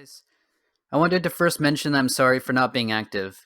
Guys, I wanted to first mention that I'm sorry for not being active.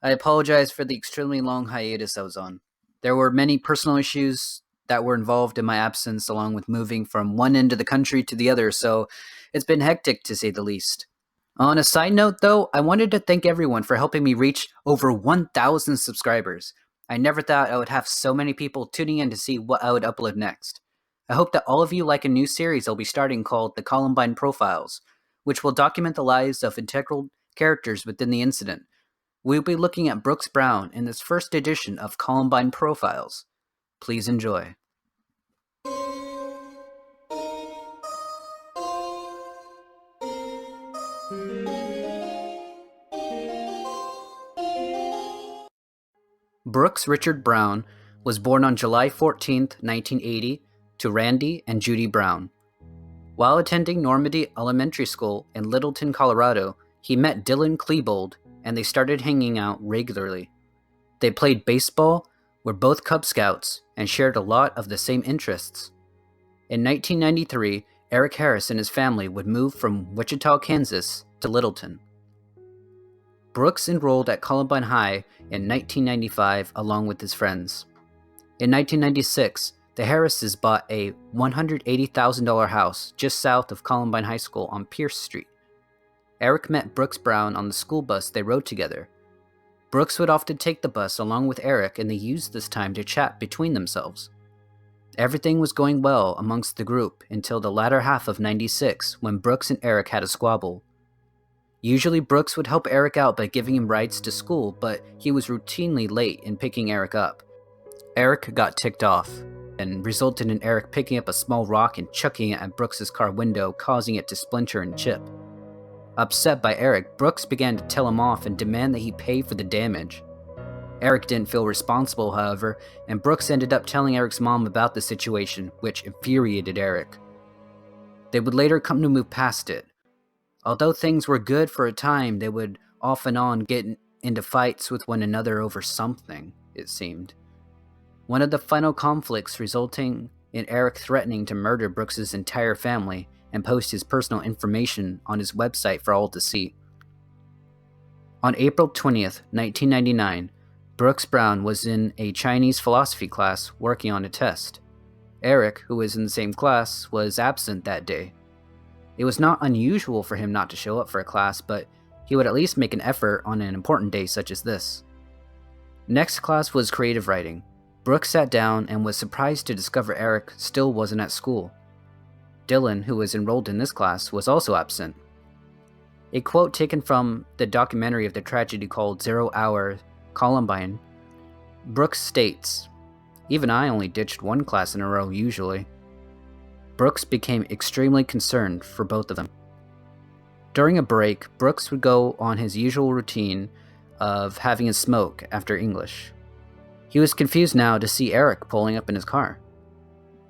I apologize for the extremely long hiatus I was on. There were many personal issues that were involved in my absence, along with moving from one end of the country to the other, so it's been hectic to say the least. On a side note, though, I wanted to thank everyone for helping me reach over 1,000 subscribers. I never thought I would have so many people tuning in to see what I would upload next. I hope that all of you like a new series I'll be starting called the Columbine Profiles, which will document the lives of integral characters within the incident. We'll be looking at Brooks Brown in this first edition of Columbine Profiles. Please enjoy. Brooks Richard Brown was born on July 14, 1980, to Randy and Judy Brown. While attending Normandy Elementary School in Littleton, Colorado, he met Dylan Klebold, and they started hanging out regularly. They played baseball, were both Cub Scouts, and shared a lot of the same interests. In 1993, Eric Harris and his family would move from Wichita, Kansas, to Littleton. Brooks enrolled at Columbine High in 1995 along with his friends. In 1996, the Harrises bought a $180,000 house just south of Columbine High School on Pierce Street. Eric met Brooks Brown on the school bus they rode together. Brooks would often take the bus along with Eric, and they used this time to chat between themselves. Everything was going well amongst the group until the latter half of '96, when Brooks and Eric had a squabble. Usually Brooks would help Eric out by giving him rides to school, but he was routinely late in picking Eric up. Eric got ticked off, and resulted in Eric picking up a small rock and chucking it at Brooks' car window, causing it to splinter and chip. Upset by Eric, Brooks began to tell him off and demand that he pay for the damage. Eric didn't feel responsible, however, and Brooks ended up telling Eric's mom about the situation, which infuriated Eric. They would later come to move past it. Although things were good for a time, they would off and on get into fights with one another over something, it seemed. One of the final conflicts resulting in Eric threatening to murder Brooks' entire family and post his personal information on his website for all to see. On April 20th, 1999, Brooks Brown was in a Chinese philosophy class working on a test. Eric, who was in the same class, was absent that day. It was not unusual for him not to show up for a class, but he would at least make an effort on an important day such as this. Next class was creative writing. Brooks sat down and was surprised to discover Eric still wasn't at school. Dylan, who was enrolled in this class, was also absent. A quote taken from the documentary of the tragedy called 0 Hour Columbine, Brooks states, "Even I only ditched one class in a row usually." Brooks became extremely concerned for both of them. During a break, Brooks would go on his usual routine of having a smoke after English. He was confused now to see Eric pulling up in his car.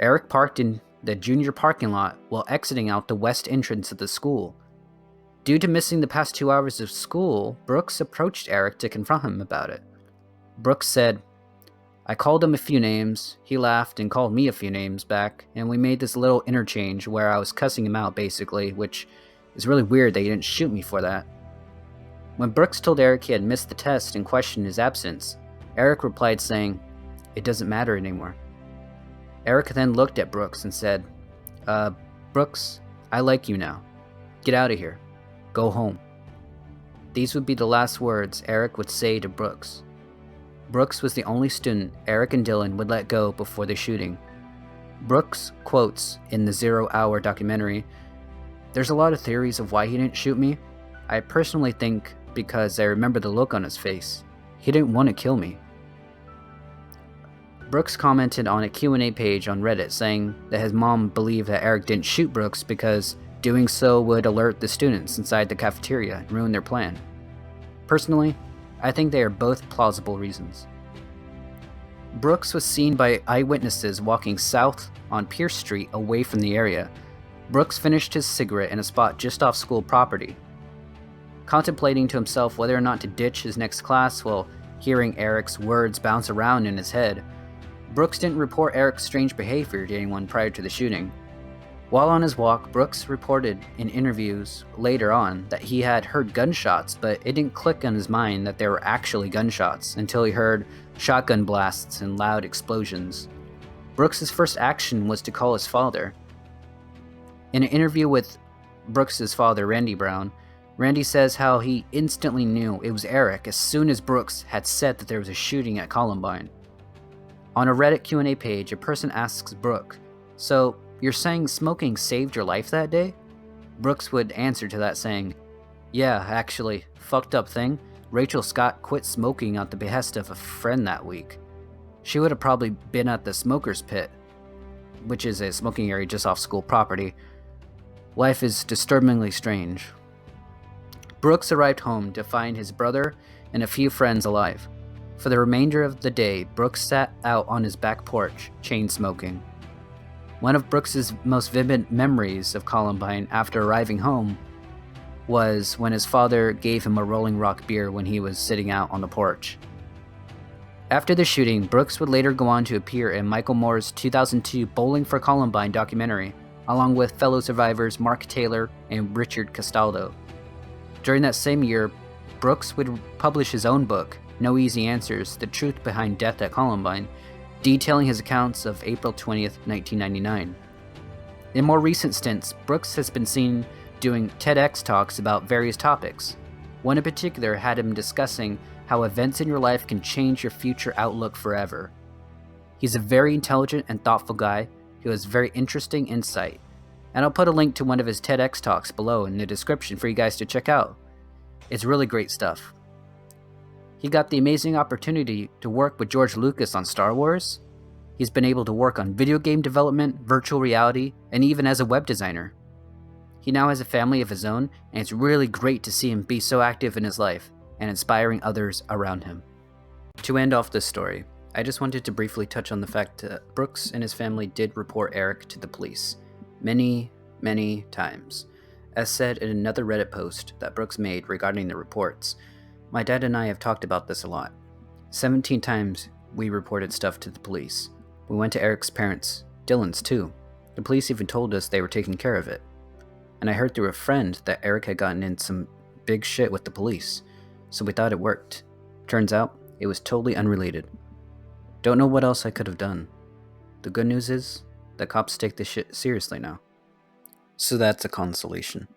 Eric parked in the junior parking lot while exiting out the west entrance of the school. Due to missing the past 2 hours of school, Brooks approached Eric to confront him about it. Brooks said, "I called him a few names, he laughed and called me a few names back, and we made this little interchange where I was cussing him out basically, which is really weird that he didn't shoot me for that." When Brooks told Eric he had missed the test and questioned his absence, Eric replied saying, "It doesn't matter anymore." Eric then looked at Brooks and said, Brooks, I like you now. Get out of here. Go home." These would be the last words Eric would say to Brooks. Brooks was the only student Eric and Dylan would let go before the shooting. Brooks quotes in the 0 Hour documentary, "There's a lot of theories of why he didn't shoot me. I personally think because I remember the look on his face. He didn't want to kill me." Brooks commented on a Q&A page on Reddit saying that his mom believed that Eric didn't shoot Brooks because doing so would alert the students inside the cafeteria and ruin their plan. Personally, I think they are both plausible reasons. Brooks was seen by eyewitnesses walking south on Pierce Street away from the area. Brooks finished his cigarette in a spot just off school property. Contemplating to himself whether or not to ditch his next class while hearing Eric's words bounce around in his head, Brooks didn't report Eric's strange behavior to anyone prior to the shooting. While on his walk, Brooks reported in interviews later on that he had heard gunshots, but it didn't click in his mind that they were actually gunshots until he heard shotgun blasts and loud explosions. Brooks' first action was to call his father. In an interview with Brooks' father, Randy Brown, Randy says how he instantly knew it was Eric as soon as Brooks had said that there was a shooting at Columbine. On a Reddit Q&A page, a person asks Brooke, "So, you're saying smoking saved your life that day?" Brooks would answer to that saying, "Yeah, actually, fucked up thing, Rachel Scott quit smoking at the behest of a friend that week. She would have probably been at the smoker's pit," which is a smoking area just off school property. Life is disturbingly strange. Brooks arrived home to find his brother and a few friends alive. For the remainder of the day, Brooks sat out on his back porch, chain smoking. One of Brooks's most vivid memories of Columbine after arriving home was when his father gave him a Rolling Rock beer when he was sitting out on the porch. After the shooting, Brooks would later go on to appear in Michael Moore's 2002 Bowling for Columbine documentary, along with fellow survivors Mark Taylor and Richard Castaldo. During that same year, Brooks would publish his own book, No Easy Answers: The Truth Behind Death at Columbine, detailing his accounts of April 20th, 1999. In more recent stints, Brooks has been seen doing TEDx talks about various topics. One in particular had him discussing how events in your life can change your future outlook forever. He's a very intelligent and thoughtful guy who has very interesting insight, and I'll put a link to one of his TEDx talks below in the description for you guys to check out. It's really great stuff. He got the amazing opportunity to work with George Lucas on Star Wars. He's been able to work on video game development, virtual reality, and even as a web designer. He now has a family of his own, and it's really great to see him be so active in his life and inspiring others around him. To end off this story, I just wanted to briefly touch on the fact that Brooks and his family did report Eric to the police many, many times. As said in another Reddit post that Brooks made regarding the reports, my dad and I have talked about this a lot. 17 times we reported stuff to the police. We went to Eric's parents, Dylan's too. The police even told us they were taking care of it. And I heard through a friend that Eric had gotten in some big shit with the police, so we thought it worked. Turns out, it was totally unrelated. Don't know what else I could have done. The good news is, the cops take this shit seriously now. So that's a consolation.